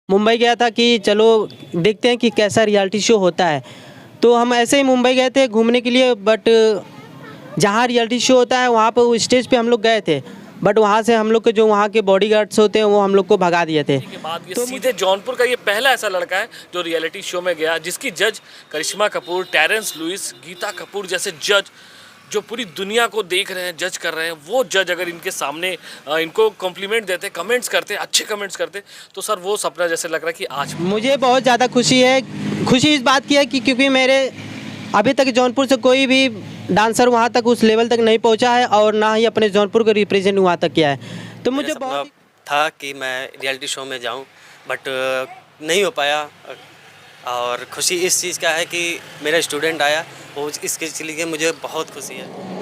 मुंबई गया था कि चलो देखते हैं कि कैसा रियलिटी शो होता है। तो हम ऐसे ही मुंबई गए थे घूमने के लिए, बट जहाँ रियलिटी शो होता है वहाँ पर वो स्टेज पे हम लोग गए थे, बट वहाँ से हम लोग के जो वहाँ के बॉडीगार्ड्स होते हैं वो हम लोग को भगा दिए थे। के बाद ये सीधे जौनपुर का ये पहला ऐसा लड़का है जो रियलिटी शो में गया, जिसकी जज करिश्मा कपूर, टेरेंस लुइस, गीता कपूर जैसे जज जो पूरी दुनिया को देख रहे हैं, जज कर रहे हैं, वो जज अगर इनके सामने इनको कॉम्प्लीमेंट देते, कमेंट्स करते, अच्छे कमेंट्स करते, तो सर वो सपना जैसे लग रहा है कि आज मुझे बहुत ज़्यादा खुशी है। खुशी इस बात की है कि क्योंकि मेरे अभी तक जौनपुर से कोई भी डांसर वहाँ तक उस लेवल तक नहीं पहुँचा है और ना ही अपने जौनपुर को रिप्रेजेंट वहाँ तक किया है। तो मुझे बहुत था कि मैं रियलिटी शो में जाऊं, बट नहीं हो पाया। और खुशी इस चीज़ का है कि मेरा स्टूडेंट आया, वो इसके लिए मुझे बहुत खुशी है।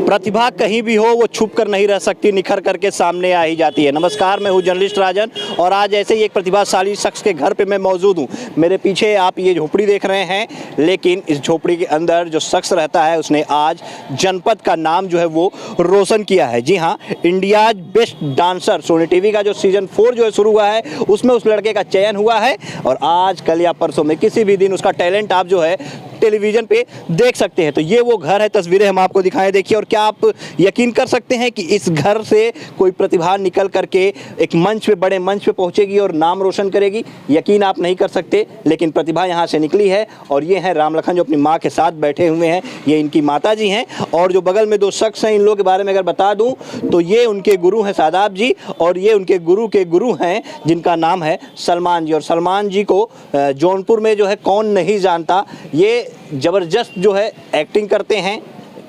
प्रतिभा कहीं भी हो वो छुप कर नहीं रह सकती, निखर करके सामने आ ही जाती है। नमस्कार, मैं हूं जर्नलिस्ट राजन और आज ऐसे ही एक प्रतिभाशाली शख्स के घर पे मैं मौजूद हूं। मेरे पीछे आप ये झोपड़ी देख रहे हैं, लेकिन इस झोपड़ी के अंदर जो शख्स रहता है उसने आज जनपद का नाम जो है वो रोशन किया है। जी हाँ, India's best dancer Sony TV का जो सीजन 4 जो है शुरू हुआ है उसमें उस लड़के का चयन हुआ है और आज कल या परसों में किसी भी दिन उसका टैलेंट आप जो है टेलीविज़न पे देख सकते हैं। तो ये वो घर है, तस्वीरें हम आपको दिखाएं। देखिए, और क्या आप यकीन कर सकते हैं कि इस घर से कोई प्रतिभा निकल करके एक मंच पे, बड़े मंच पे पहुंचेगी और नाम रोशन करेगी? यकीन आप नहीं कर सकते, लेकिन प्रतिभा यहाँ से निकली है। और ये हैं राम लखन जो अपनी माँ के साथ बैठे हुए हैं, ये इनकी माता जी हैं। और जो बगल में दो शख्स हैं, इन लोगों के बारे में अगर बता दूँ तो ये उनके गुरु हैं शादाब जी, और ये उनके गुरु के गुरु हैं जिनका नाम है सलमान जी। और सलमान जी को जौनपुर में जो है कौन नहीं जानता। ये ज़बरदस्त जो है एक्टिंग करते हैं,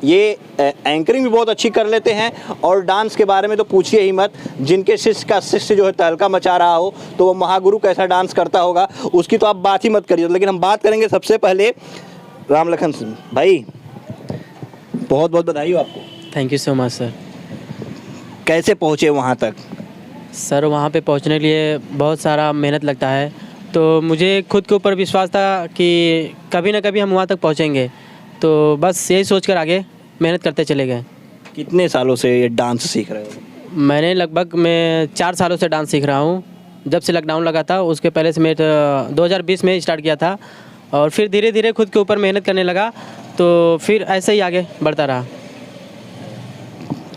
ये एंकरिंग भी बहुत अच्छी कर लेते हैं और डांस के बारे में तो पूछिए ही मत। जिनके शिष्य का शिष्य जो है तहलका मचा रहा हो तो वो महागुरु कैसा डांस करता होगा उसकी तो आप बात ही मत करिए। लेकिन हम बात करेंगे सबसे पहले राम लखन भाई, बहुत बहुत बधाई हो आपको। Thank you so much sir. कैसे पहुँचे वहाँ तक? सर वहाँ पे पहुँचने के लिए बहुत सारा मेहनत लगता है, तो मुझे खुद के ऊपर विश्वास था कि कभी ना कभी हम वहाँ तक पहुँचेंगे, तो बस यही सोचकर आगे मेहनत करते चले गए। कितने सालों से ये डांस सीख रहे हो? मैंने लगभग 4 सालों से डांस सीख रहा हूँ। जब से लॉकडाउन लगा था उसके पहले से मैं 2020 में स्टार्ट किया था और फिर धीरे धीरे खुद के ऊपर मेहनत करने लगा, तो फिर ऐसे ही आगे बढ़ता रहा।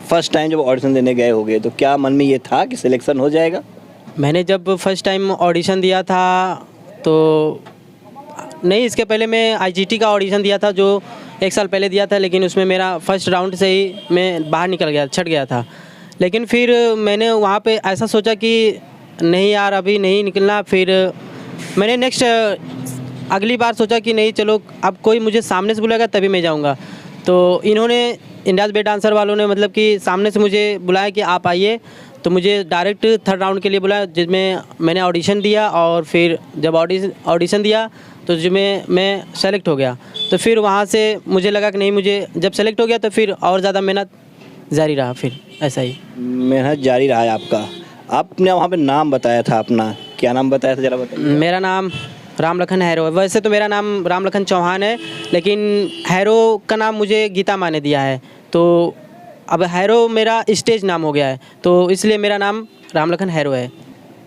फर्स्ट टाइम जब ऑडिशन देने गए होगे तो क्या मन में ये था कि सिलेक्शन हो जाएगा? मैंने जब फर्स्ट टाइम ऑडिशन दिया था तो नहीं, इसके पहले मैं आईजीटी का ऑडिशन दिया था जो 1 साल पहले दिया था, लेकिन उसमें मेरा फर्स्ट राउंड से ही मैं बाहर निकल गया, छट गया था। लेकिन फिर मैंने वहाँ पे ऐसा सोचा कि नहीं यार अभी नहीं निकलना। फिर मैंने नेक्स्ट अगली बार सोचा कि नहीं चलो अब कोई मुझे सामने से बुलाएगा तभी मैं जाऊँगा। तो इन्होंने इंडियाज़ बेस्ट डांसर वालों ने मतलब कि सामने से मुझे बुलाया कि आप आइए, तो मुझे डायरेक्ट 3rd राउंड के लिए बुलाया जिसमें मैंने ऑडिशन दिया और फिर जब ऑडिशन दिया तो जिसमें मैं सेलेक्ट हो गया। तो फिर वहाँ से मुझे लगा कि नहीं, मुझे जब सेलेक्ट हो गया तो फिर और ज़्यादा मेहनत जारी रहा। फिर ऐसा ही मेहनत जारी रहा है आपका। आपने वहाँ पे नाम बताया था अपना, क्या नाम बताया था ज़रा बताइए। मेरा नाम राम लखन हैरो है। वैसे तो मेरा नाम राम लखन चौहान है, लेकिन हैरो का नाम मुझे गीता माँ ने दिया है, तो अब हैरो मेरा स्टेज नाम हो गया है, तो इसलिए मेरा नाम राम लखन हैरो है।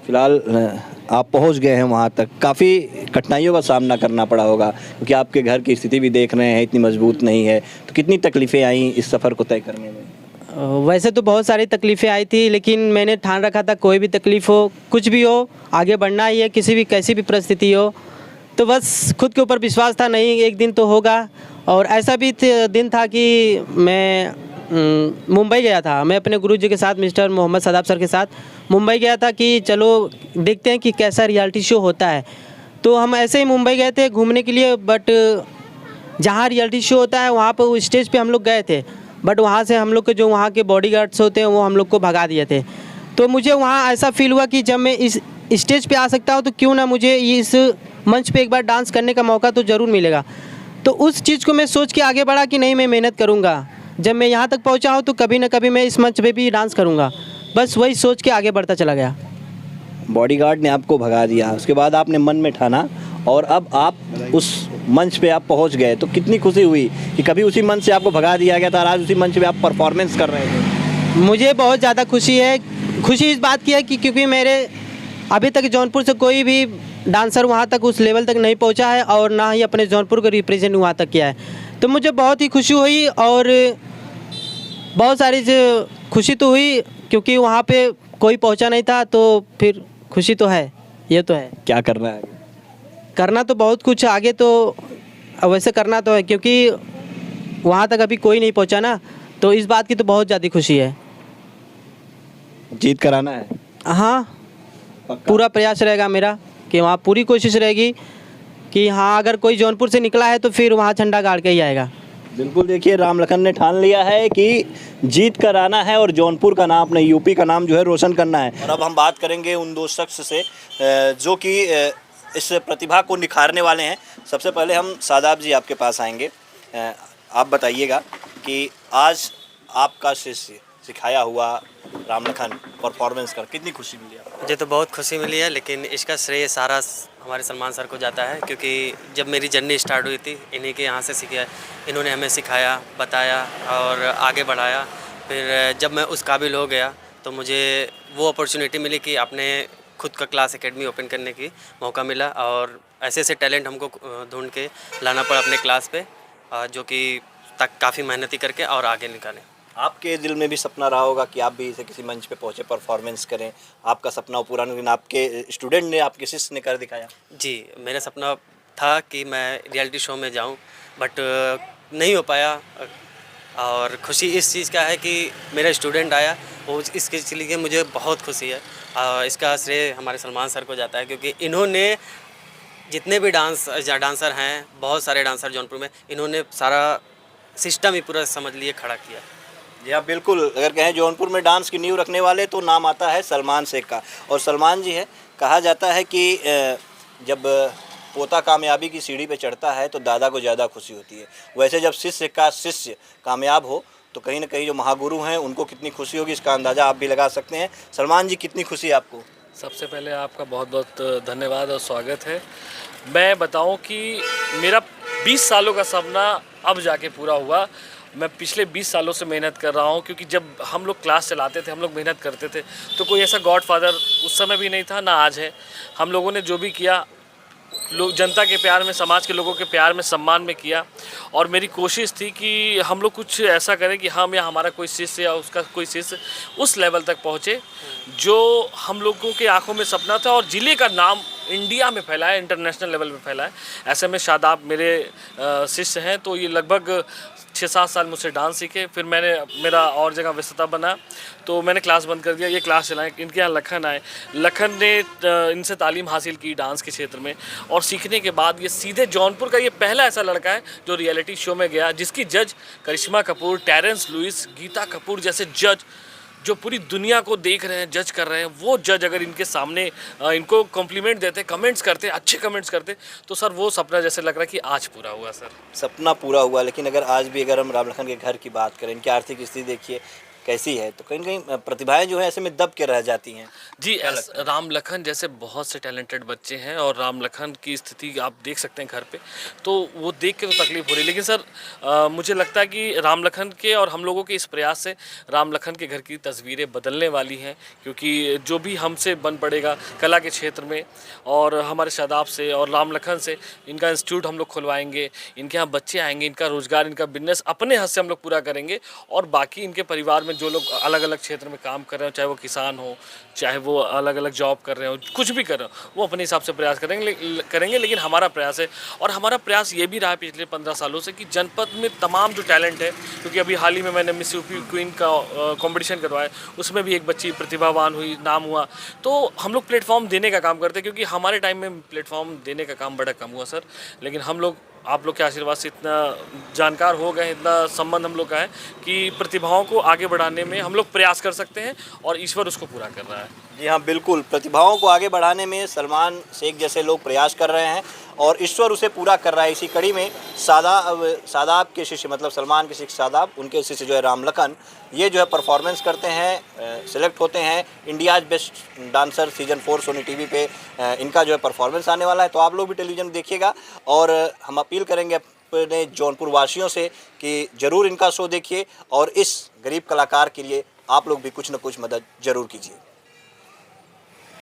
फिलहाल आप पहुंच गए हैं वहां तक, काफ़ी कठिनाइयों का सामना करना पड़ा होगा क्योंकि आपके घर की स्थिति भी देख रहे हैं, इतनी मजबूत नहीं है। तो कितनी तकलीफ़ें आई इस सफ़र को तय करने में? वैसे तो बहुत सारी तकलीफ़ें आई थी, लेकिन मैंने ठान रखा था कोई भी तकलीफ़ हो, कुछ भी हो, आगे बढ़ना ही है, किसी भी कैसी भी परिस्थिति हो। तो बस खुद के ऊपर विश्वास था, नहीं एक दिन तो होगा। और ऐसा भी दिन था कि मैं मुंबई गया था, मैं अपने गुरुजी के साथ मिस्टर मोहम्मद शादाब सर के साथ मुंबई गया था कि चलो देखते हैं कि कैसा रियलिटी शो होता है। तो हम ऐसे ही मुंबई गए थे घूमने के लिए, बट जहाँ रियलिटी शो होता है वहाँ पर वो स्टेज पे हम लोग गए थे, बट वहाँ से हम लोग के जो वहाँ के बॉडीगार्ड्स होते हैं वो हम लोग को भगा दिए थे। तो मुझे वहाँ ऐसा फील हुआ कि जब मैं इस स्टेज पे आ सकता हूँ तो क्यों ना मुझे इस मंच पे एक बार डांस करने का मौका तो ज़रूर मिलेगा। तो उस चीज़ को मैं सोच के आगे बढ़ा कि नहीं मैं मेहनत करूँगा, जब मैं यहाँ तक पहुँचा हूँ तो कभी ना कभी मैं इस मंच पे भी डांस करूँगा। बस वही सोच के आगे बढ़ता चला गया। बॉडीगार्ड ने आपको भगा दिया, उसके बाद आपने मन में ठाना और अब आप उस मंच पे आप पहुंच गए, तो कितनी खुशी हुई कि कभी उसी मंच से आपको भगा दिया गया था और आज उसी मंच पे आप परफॉर्मेंस कर रहे थे? मुझे बहुत ज़्यादा खुशी है। खुशी इस बात की है कि क्योंकि मेरे अभी तक जौनपुर से कोई भी डांसर वहाँ तक उस लेवल तक नहीं पहुँचा है और ना ही अपने जौनपुर को रिप्रेजेंट वहाँ तक किया है। तो मुझे बहुत ही खुशी हुई और बहुत सारी खुशी तो हुई क्योंकि वहाँ पे कोई पहुँचा नहीं था, तो फिर खुशी तो है, ये तो है। क्या करना है? करना तो बहुत कुछ आगे, तो वैसे करना तो है क्योंकि वहाँ तक अभी कोई नहीं पहुँचा ना, तो इस बात की तो बहुत ज़्यादा खुशी है। जीत कराना है? हाँ, पूरा प्रयास रहेगा मेरा कि वहाँ पूरी कोशिश रहेगी कि हाँ अगर कोई जौनपुर से निकला है तो फिर वहाँ झंडा गाड़ के ही आएगा। बिल्कुल, देखिए राम लखन ने ठान लिया है कि जीत कर आना है और जौनपुर का नाम, अपने यूपी का नाम जो है रोशन करना है। और अब हम बात करेंगे उन दो शख्स से जो कि इस प्रतिभा को निखारने वाले हैं। सबसे पहले हम शादाब जी आपके पास आएंगे। आप बताइएगा कि आज आपका शिष्य सिखाया हुआ राम लखन परफॉर्मेंस कर कितनी खुशी मिली आपको? मुझे तो बहुत खुशी मिली है, लेकिन इसका श्रेय सारा हमारे सलमान सर को जाता है, क्योंकि जब मेरी जर्नी स्टार्ट हुई थी इन्हीं के यहाँ से सीखा है। इन्होंने हमें सिखाया, बताया और आगे बढ़ाया। फिर जब मैं उस काबिल हो गया तो मुझे वो अपॉर्चुनिटी मिली कि अपने खुद का क्लास एकेडमी ओपन करने की मौका मिला और ऐसे ऐसे टैलेंट हमको ढूंढ के लाना पड़ा अपने क्लास पे, जो कि तक काफ़ी मेहनती करके और आगे निकालें। आपके दिल में भी सपना रहा होगा कि आप भी इसे किसी मंच पे पहुंचे, परफॉर्मेंस करें, आपका सपना पूरा नहीं, आपके स्टूडेंट ने, आपके शिष्य ने कर दिखाया? जी, मेरा सपना था कि मैं रियलिटी शो में जाऊं, बट नहीं हो पाया। और खुशी इस चीज़ का है कि मेरा स्टूडेंट आया, वो इसके लिए मुझे बहुत खुशी है। इसका श्रेय हमारे सलमान सर को जाता है, क्योंकि इन्होंने जितने भी डांसर हैं, बहुत सारे डांसर जौनपुर में, इन्होंने सारा सिस्टम ही पूरा समझ लिए खड़ा किया। जी हाँ, बिल्कुल। अगर कहें जौनपुर में डांस की नींव रखने वाले तो नाम आता है सलमान शेख का। और सलमान जी है, कहा जाता है कि जब पोता कामयाबी की सीढ़ी पे चढ़ता है तो दादा को ज़्यादा खुशी होती है। वैसे जब शिष्य का शिष्य कामयाब हो तो कहीं ना कहीं जो महागुरु हैं उनको कितनी खुशी होगी, इसका अंदाज़ा आप भी लगा सकते हैं। सलमान जी, कितनी खुशी आपको? सबसे पहले आपका बहुत बहुत धन्यवाद और स्वागत है। मैं बताऊं कि मेरा 20 सालों का सपना अब जाके पूरा हुआ। मैं पिछले 20 सालों से मेहनत कर रहा हूं, क्योंकि जब हम लोग क्लास चलाते थे, हम लोग मेहनत करते थे, तो कोई ऐसा गॉडफादर उस समय भी नहीं था, ना आज है। हम लोगों ने जो भी किया, लोग जनता के प्यार में, समाज के लोगों के प्यार में, सम्मान में किया। और मेरी कोशिश थी कि हम लोग कुछ ऐसा करें कि हम या हमारा कोई शिष्य या उसका कोई शिष्य उस लेवल तक पहुँचे जो हम लोगों के आंखों में सपना था, और ज़िले का नाम इंडिया में फैला है, इंटरनेशनल लेवल में फैला है। ऐसे में शादाब मेरे शिष्य हैं, तो ये लगभग 6-7 साल मुझसे डांस सीखे। फिर मेरा और जगह व्यस्तता बना तो मैंने क्लास बंद कर दिया, ये क्लास चलाएं। इनके यहाँ लखन आए, लखन ने इनसे तालीम हासिल की डांस के क्षेत्र में, और सीखने के बाद ये सीधे जौनपुर का ये पहला ऐसा लड़का है जो रियलिटी शो में गया, जिसकी जज करिश्मा कपूर, टेरेंस लुइस, गीता कपूर जैसे जज जो पूरी दुनिया को देख रहे हैं, जज कर रहे हैं, वो जज अगर इनके सामने इनको कॉम्प्लीमेंट देते, कमेंट्स करते, अच्छे कमेंट्स करते, तो सर वो सपना जैसे लग रहा है कि आज पूरा हुआ। सर सपना पूरा हुआ, लेकिन अगर आज भी अगर हम राम लखन के घर की बात करें, इनकी आर्थिक स्थिति देखिए कैसी है, तो कहीं ना कहीं प्रतिभाएं जो है ऐसे में दब के रह जाती हैं। जी, राम लखन जैसे बहुत से टैलेंटेड बच्चे हैं, और राम लखन की स्थिति आप देख सकते हैं घर पे, तो वो देख के तो तकलीफ हो रही है। लेकिन सर मुझे लगता है कि राम लखन के और हम लोगों के इस प्रयास से राम लखन के घर की तस्वीरें बदलने वाली हैं, क्योंकि जो भी हमसे बन पड़ेगा कला के क्षेत्र में, और हमारे शादाब से और राम लखन से इनका इंस्टीट्यूट हम लोग खुलवाएंगे, इनके यहाँ बच्चे आएंगे, इनका रोज़गार, इनका बिजनेस अपने हाथ से हम लोग पूरा करेंगे। और बाकी इनके परिवार में जो लोग अलग अलग क्षेत्र में काम कर रहे हो, चाहे वो किसान हो, चाहे वो अलग अलग जॉब कर रहे हो, कुछ भी कर रहे हो, वो अपने हिसाब से प्रयास करेंगे। लेकिन हमारा प्रयास है, और हमारा प्रयास ये भी रहा है पिछले 15 सालों से, कि जनपद में तमाम जो टैलेंट है, क्योंकि अभी हाल ही में मैंने मिस यूपी क्वीन का कंपटीशन करवाया, उसमें भी एक बच्ची प्रतिभावान हुई, नाम हुआ। तो हम लोग प्लेटफॉर्म देने का काम करते हैं, क्योंकि हमारे टाइम में प्लेटफॉर्म देने का काम बड़ा कम हुआ सर। लेकिन हम लोग आप लोग के आशीर्वाद से इतना जानकार हो गए, इतना संबंध हम लोग का है कि प्रतिभाओं को आगे बढ़ाने में हम लोग प्रयास कर सकते हैं, और ईश्वर उसको पूरा कर रहा है। जी हाँ, बिल्कुल। प्रतिभाओं को आगे बढ़ाने में सलमान शेख जैसे लोग प्रयास कर रहे हैं और ईश्वर उसे पूरा कर रहा है। इसी कड़ी में शादाब के शिष्य, मतलब सलमान के शिष्य शादाब, उनके शिष्य जो है राम लखन, ये जो है परफॉर्मेंस करते हैं, सिलेक्ट होते हैं India's best dancer season 4 Sony TV पे इनका जो है परफॉर्मेंस आने वाला है। तो आप लोग भी टेलीविज़न देखिएगा, और हम अपील करेंगे अपने जौनपुर वासियों से कि ज़रूर इनका शो देखिए, और इस गरीब कलाकार के लिए आप लोग भी कुछ न कुछ मदद ज़रूर कीजिए।